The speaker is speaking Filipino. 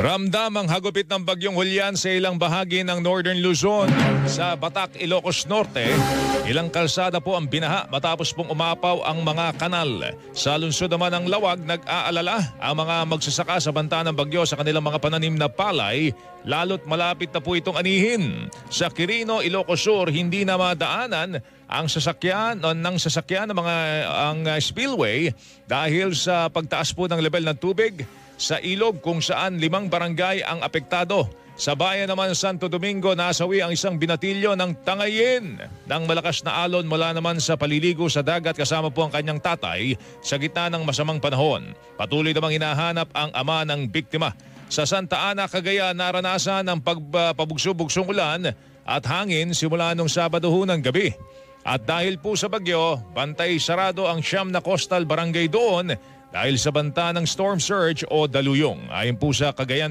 Ramdam ang hagupit ng bagyong Julian sa ilang bahagi ng Northern Luzon. Sa Batac, Ilocos Norte, ilang kalsada po ang binaha matapos pong umapaw ang mga kanal. Sa lungsod naman ng Lawag, nag-aalala ang mga magsasaka sa banta ng bagyo sa kanilang mga pananim na palay, lalo't malapit na po itong anihin. Sa Quirino, Ilocos Sur, hindi na madaanan ang sasakyan ng spillway dahil sa pagtaas po ng level ng tubig sa ilog kung saan 5 barangay ang apektado. Sa bayan naman Santo Domingo, nasawi ang isang binatilyo ng Tangayin ng malakas na alon mula naman sa paliligo sa dagat kasama po ang kanyang tatay sa gitna ng masamang panahon. Patuloy namang hinahanap ang ama ng biktima. Sa Santa Ana, Cagayan, naranasan ang pabugso-bugsong ulan at hangin simula nung Sabado ng gabi. At dahil po sa bagyo, bantay sarado ang 9 na coastal barangay doon dahil sa banta ng storm surge o daluyong. Ayon po sa Cagayan